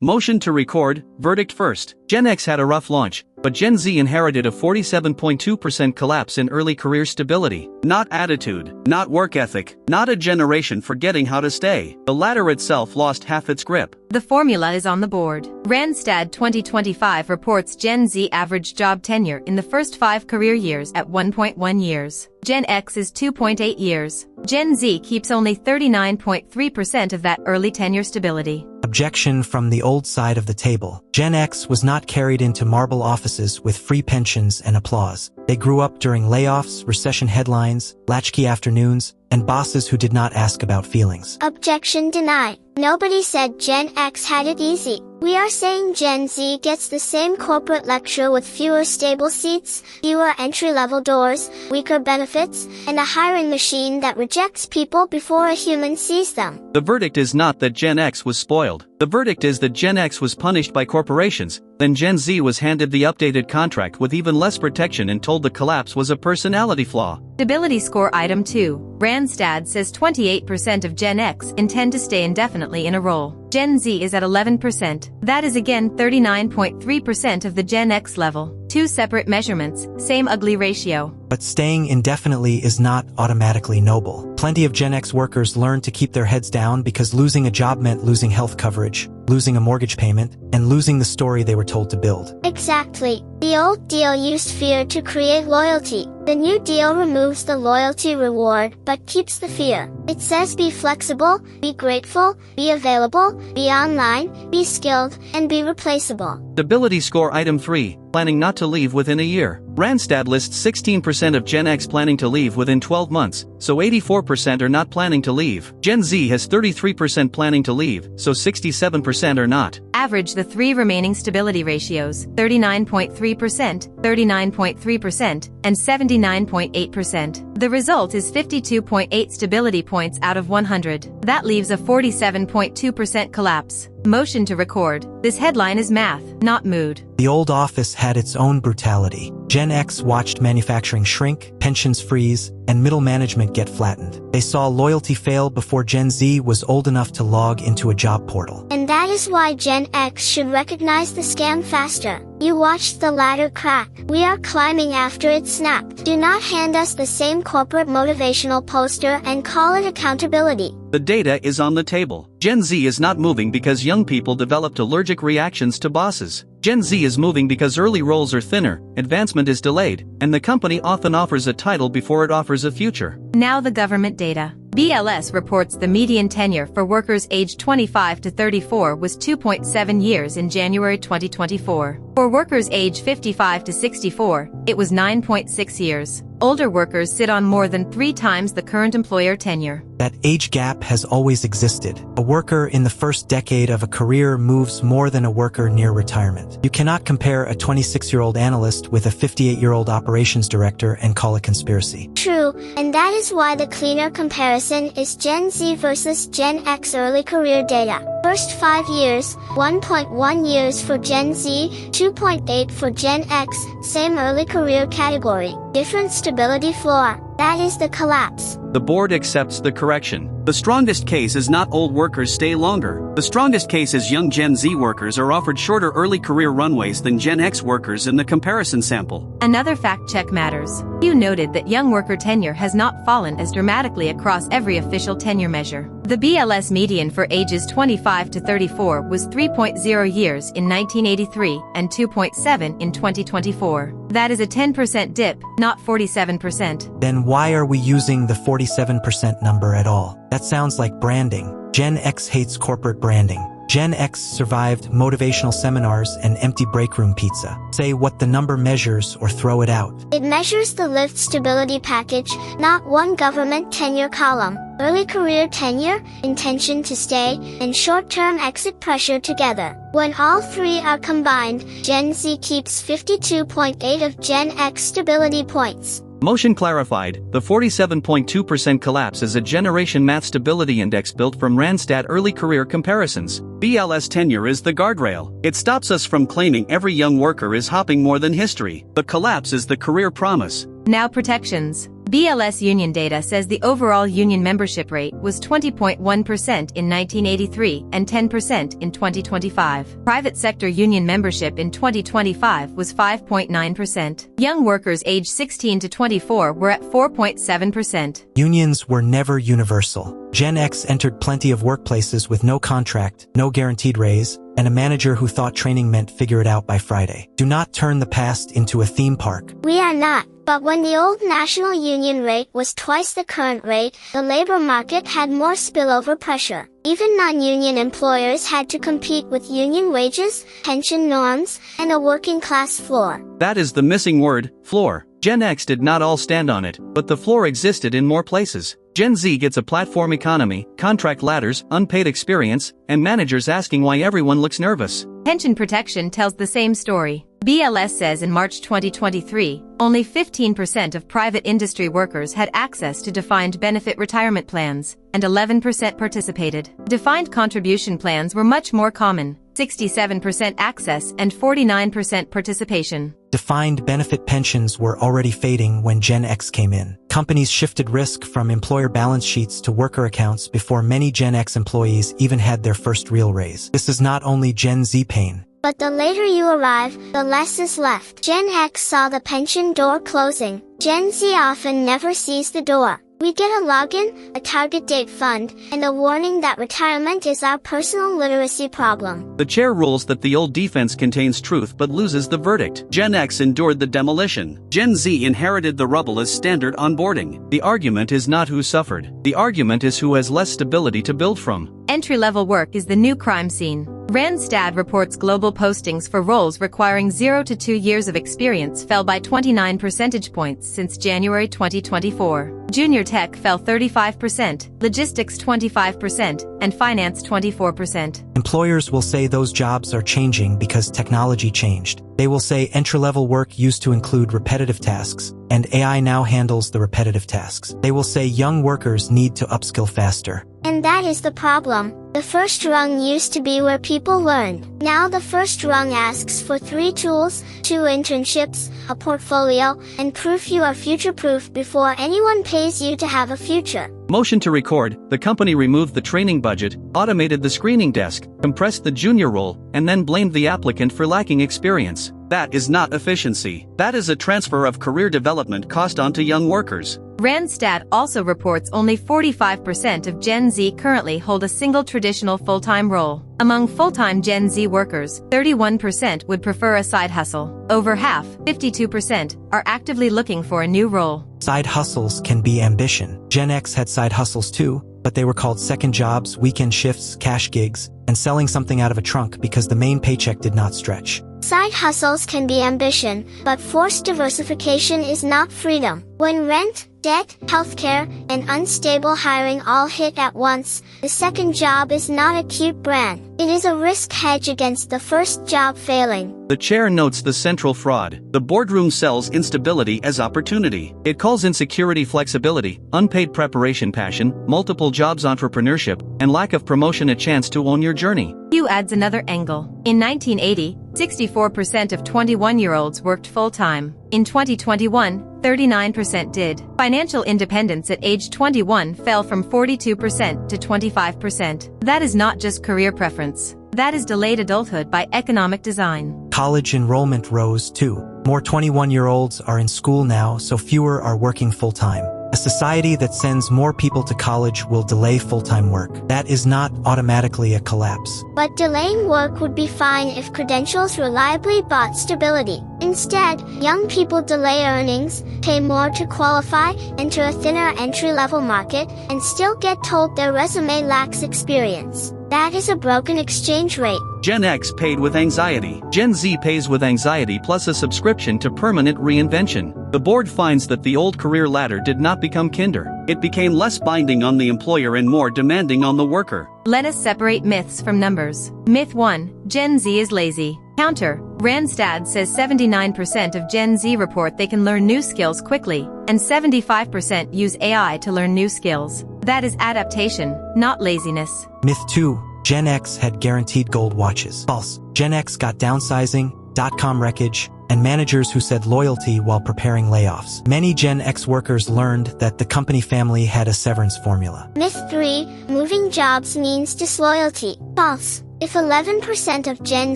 Motion to record, verdict first. Gen X had a rough launch, but Gen Z inherited a 47.2% collapse in early career stability. Not attitude, not work ethic, not a generation forgetting how to stay. The ladder itself lost half its grip. The formula is on the board. Randstad 2025 reports Gen Z average job tenure in the first 5 career years at 1.1 years. Gen X is 2.8 years. Gen Z keeps only 39.3% of that early tenure stability. Objection from the old side of the table. Gen X was not carried into marble offices with free pensions and applause. They grew up during layoffs, recession headlines, latchkey afternoons, and bosses who did not ask about feelings. Objection denied. Nobody said Gen X had it easy. We are saying Gen Z gets the same corporate lecture with fewer stable seats, fewer entry-level doors, weaker benefits, and a hiring machine that rejects people before a human sees them. The verdict is not that Gen X was spoiled. The verdict is that Gen X was punished by corporations, then Gen Z was handed the updated contract with even less protection and told the collapse was a personality flaw. Stability score item 2. Randstad says 28% of Gen X intend to stay indefinitely in a role. Gen Z is at 11%. That is again 39.3% of the Gen X level. 2 separate measurements, same ugly ratio. But staying indefinitely is not automatically noble. Plenty of Gen X workers learned to keep their heads down because losing a job meant losing health coverage, losing a mortgage payment, and losing the story they were told to build. Exactly. The old deal used fear to create loyalty. The new deal removes the loyalty reward but keeps the fear. It says be flexible, be grateful, be available, be online, be skilled, and be replaceable. Stability score item 3. Planning not to leave within a year. Randstad lists 16% of Gen X planning to leave within 12 months, so 84% are not planning to leave. Gen Z has 33% planning to leave, so 67% are not. Average the 3 remaining stability ratios, 39.3%, 39.3%, and 79.8%. The result is 52.8 stability points out of 100. That leaves a 47.2% collapse. Motion to record. This headline is math, not mood. The old office had its own brutality. Gen X watched manufacturing shrink, pensions freeze, and middle management get flattened. They saw loyalty fail before Gen Z was old enough to log into a job portal. And that is why Gen X should recognize the scam faster. You watched the ladder crack. We are climbing after it snapped. Do not hand us the same corporate motivational poster and call it accountability. The data is on the table. Gen Z is not moving because young people developed allergic reactions to bosses. Gen Z is moving because early roles are thinner, advancement is delayed, and the company often offers a title before it offers a future. Now the government data. BLS reports the median tenure for workers aged 25 to 34 was 2.7 years in January 2024. For workers aged 55 to 64, it was 9.6 years. Older workers sit on more than 3 times the current employer tenure. That age gap has always existed. A worker in the first decade of a career moves more than a worker near retirement. You cannot compare a 26-year-old analyst with a 58-year-old operations director and call it conspiracy. True, and that is why the cleaner comparison is Gen Z versus Gen X early career data. First 5 years, 1.1 years for Gen Z, 2.8 for Gen X, same early career category. Different stability floor. That is the collapse. The board accepts the correction. The strongest case is not old workers stay longer. The strongest case is young Gen Z workers are offered shorter early career runways than Gen X workers in the comparison sample. Another fact check matters. You noted that young worker tenure has not fallen as dramatically across every official tenure measure. The BLS median for ages 25 to 34 was 3.0 years in 1983 and 2.7 in 2024. That is a 10% dip, not 47%. Then why are we using the 47% number at all? That sounds like branding. Gen X hates corporate branding. Gen X survived motivational seminars and empty break room pizza. Say what the number measures or throw it out. It measures the lived stability package, not one government tenure column. Early career tenure, intention to stay, and short-term exit pressure together. When all 3 are combined, Gen Z keeps 52.8 of Gen X stability points. Motion clarified. The 47.2% collapse is a generation math stability index built from Randstad early career comparisons. BLS tenure is the guardrail. It stops us from claiming every young worker is hopping more than history. The collapse is the career promise. Now protections. BLS union data says the overall union membership rate was 20.1% in 1983 and 10% in 2025. Private sector union membership in 2025 was 5.9%. Young workers aged 16 to 24 were at 4.7%. Unions were never universal. Gen X entered plenty of workplaces with no contract, no guaranteed raise, and a manager who thought training meant figure it out by Friday. Do not turn the past into a theme park. We are not. But when the old national union rate was twice the current rate, the labor market had more spillover pressure. Even non-union employers had to compete with union wages, pension norms, and a working-class floor. That is the missing word, floor. Gen X did not all stand on it, but the floor existed in more places. Gen Z gets a platform economy, contract ladders, unpaid experience, and managers asking why everyone looks nervous. Pension protection tells the same story. BLS says in March 2023, only 15% of private industry workers had access to defined benefit retirement plans, and 11% participated. Defined contribution plans were much more common, 67% access and 49% participation. Defined benefit pensions were already fading when Gen X came in. Companies shifted risk from employer balance sheets to worker accounts before many Gen X employees even had their first real raise. This is not only Gen Z pain. But the later you arrive, the less is left. Gen X saw the pension door closing. Gen Z often never sees the door. We get a login, a target date fund, and a warning that retirement is our personal literacy problem. The chair rules that the old defense contains truth but loses the verdict. Gen X endured the demolition. Gen Z inherited the rubble as standard onboarding. The argument is not who suffered. The argument is who has less stability to build from. Entry-level work is the new crime scene. Randstad reports global postings for roles requiring 0 to 2 years of experience fell by 29 percentage points since January 2024. Junior tech fell 35%, logistics 25%, and finance 24%. Employers will say those jobs are changing because technology changed. They will say entry-level work used to include repetitive tasks, and AI now handles the repetitive tasks. They will say young workers need to upskill faster. And that is the problem. The first rung used to be where people learned. Now the first rung asks for 3 tools, 2 internships, a portfolio, and proof you are future-proof before anyone pays you to have a future. Motion to record, the company removed the training budget, automated the screening desk, compressed the junior role, and then blamed the applicant for lacking experience. That is not efficiency. That is a transfer of career development cost onto young workers. Randstad also reports only 45% of Gen Z currently hold a single traditional full-time role. Among full-time Gen Z workers, 31% would prefer a side hustle. Over half, 52%, are actively looking for a new role. Side hustles can be ambition. Gen X had side hustles too, but they were called second jobs, weekend shifts, cash gigs, and selling something out of a trunk because the main paycheck did not stretch. Side hustles can be ambition, but forced diversification is not freedom. When rent, debt, healthcare, and unstable hiring all hit at once, the second job is not a cute brand. It is a risk hedge against the first job failing. The chair notes the central fraud. The boardroom sells instability as opportunity. It calls insecurity flexibility, unpaid preparation passion, multiple jobs entrepreneurship, and lack of promotion a chance to own your journey. Hugh adds another angle. In 1980, 64% of 21-year-olds worked full-time. In 2021, 39% did. Financial independence at age 21 fell from 42% to 25%. That is not just career preference. That is delayed adulthood by economic design. College enrollment rose too. More 21-year-olds are in school now, so fewer are working full-time. A society that sends more people to college will delay full-time work. That is not automatically a collapse. But delaying work would be fine if credentials reliably bought stability. Instead, young people delay earnings, pay more to qualify, enter a thinner entry-level market, and still get told their resume lacks experience. That is a broken exchange rate. Gen X paid with anxiety. Gen Z pays with anxiety plus a subscription to permanent reinvention. The board finds that the old career ladder did not become kinder. It became less binding on the employer and more demanding on the worker. Let us separate myths from numbers. Myth 1. Gen Z is lazy. Counter. Randstad says 79% of Gen Z report they can learn new skills quickly, and 75% use AI to learn new skills. That is adaptation, not laziness. Myth 2. Gen X had guaranteed gold watches. False. Gen X got downsizing, dot-com wreckage, and managers who said loyalty while preparing layoffs. Many Gen X workers learned that the company family had a severance formula. Myth 3. Moving jobs means disloyalty. False. If 11% of Gen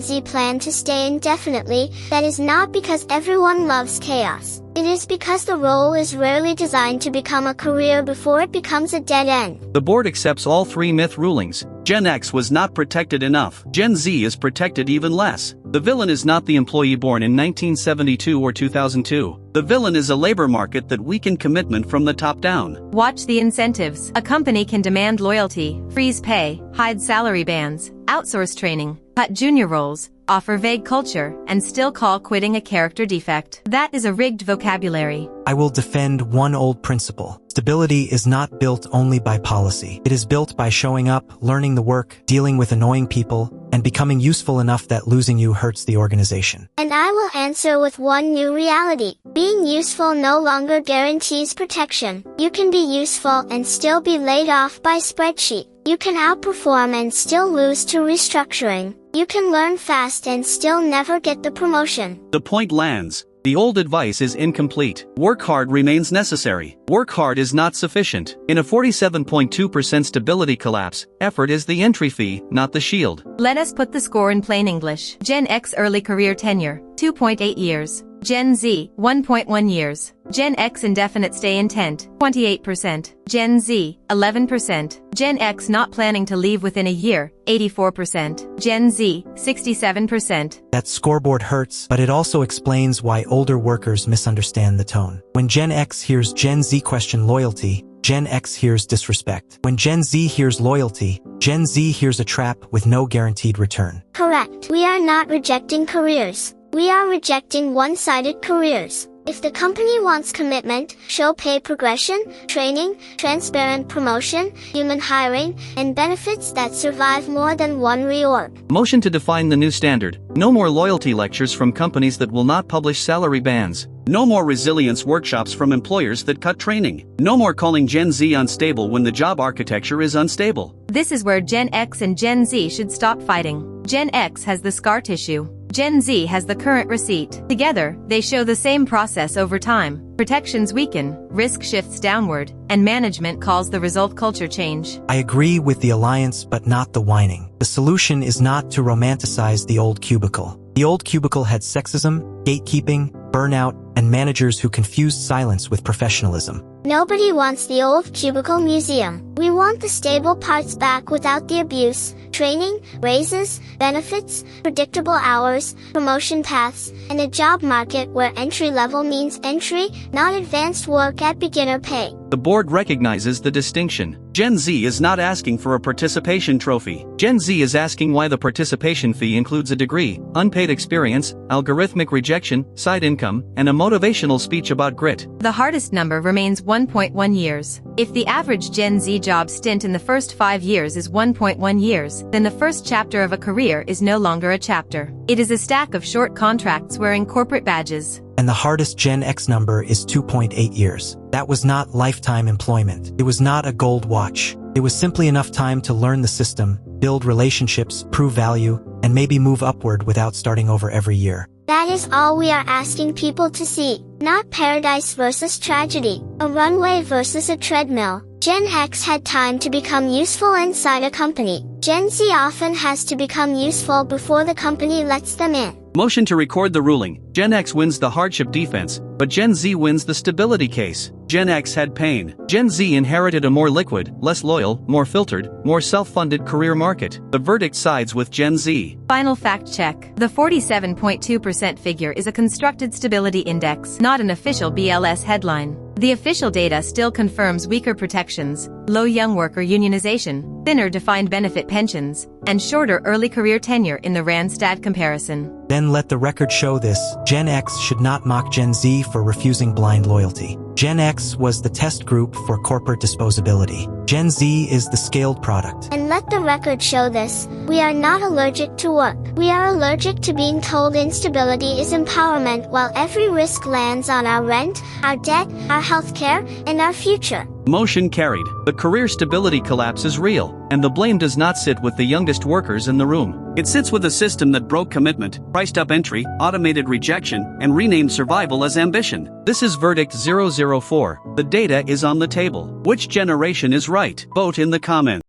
Z plan to stay indefinitely, that is not because everyone loves chaos. It is because the role is rarely designed to become a career before it becomes a dead end. The board accepts all three myth rulings. Gen X was not protected enough. Gen Z is protected even less. The villain is not the employee born in 1972 or 2002. The villain is a labor market that weakened commitment from the top down. Watch the incentives. A company can demand loyalty, freeze pay, hide salary bands, outsource training, cut junior roles, offer vague culture, and still call quitting a character defect. That is a rigged vocabulary. I will defend one old principle. Stability is not built only by policy. It is built by showing up, learning the work, dealing with annoying people, and becoming useful enough that losing you hurts the organization. And I will answer with one new reality. Being useful no longer guarantees protection. You can be useful and still be laid off by spreadsheet. You can outperform and still lose to restructuring. You can learn fast and still never get the promotion. The point lands. The old advice is incomplete. Work hard remains necessary. Work hard is not sufficient. In a 47.2% stability collapse, effort is the entry fee, not the shield. Let us put the score in plain English. Gen X early career tenure, 2.8 years. Gen Z, 1.1 years. Gen X indefinite stay intent, 28%. Gen Z, 11%. Gen X not planning to leave within a year, 84%. Gen Z, 67%. That scoreboard hurts, but it also explains why older workers misunderstand the tone. When Gen X hears Gen Z question loyalty, Gen X hears disrespect. When Gen Z hears loyalty, Gen Z hears a trap with no guaranteed return. Correct. We are not rejecting careers. We are rejecting one-sided careers. If the company wants commitment, show pay progression, training, transparent promotion, human hiring, and benefits that survive more than one reorg. Motion to define the new standard. No more loyalty lectures from companies that will not publish salary bands. No more resilience workshops from employers that cut training. No more calling Gen Z unstable when the job architecture is unstable. This is where Gen X and Gen Z should stop fighting. Gen X has the scar tissue. Gen Z has the current receipt. Together, they show the same process over time. Protections weaken, risk shifts downward, and management calls the result culture change. I agree with the alliance but not the whining. The solution is not to romanticize the old cubicle. The old cubicle had sexism, gatekeeping, burnout, and managers who confused silence with professionalism. Nobody wants the old cubicle museum. We want the stable parts back without the abuse, training, raises, benefits, predictable hours, promotion paths, and a job market where entry level means entry, not advanced work at beginner pay. The board recognizes the distinction. Gen Z is not asking for a participation trophy. Gen Z is asking why the participation fee includes a degree, unpaid experience, algorithmic rejection, side income, and a motivational speech about grit. The hardest number remains 1.1 years. If the average Gen Z job stint in the first 5 years is 1.1 years, then the first chapter of a career is no longer a chapter. It is a stack of short contracts wearing corporate badges. And the hardest Gen X number is 2.8 years. That was not lifetime employment. It was not a gold watch. It was simply enough time to learn the system, build relationships, prove value, and maybe move upward without starting over every year. That is all we are asking people to see. Not paradise versus tragedy, a runway versus a treadmill. Gen X had time to become useful inside a company. Gen Z often has to become useful before the company lets them in. Motion to record the ruling. Gen X wins the hardship defense, but Gen Z wins the stability case. Gen X had pain. Gen Z inherited a more liquid, less loyal, more filtered, more self-funded career market. The verdict sides with Gen Z. Final fact check. The 47.2% figure is a constructed stability index, not an official BLS headline. The official data still confirms weaker protections, low young worker unionization, thinner defined benefit pensions, and shorter early career tenure in the Randstad comparison. Then let the record show this. Gen X should not mock Gen Z for refusing blind loyalty. Gen X was the test group for corporate disposability. Gen Z is the scaled product. And let the record show this. We are not allergic to work. We are allergic to being told instability is empowerment while every risk lands on our rent, our debt, our healthcare, and our future. Motion carried. The career stability collapse is real, and the blame does not sit with the youngest workers in the room. It sits with a system that broke commitment, priced up entry, automated rejection, and renamed survival as ambition. This is Verdict 004. The data is on the table. Which generation is right? Vote in the comments.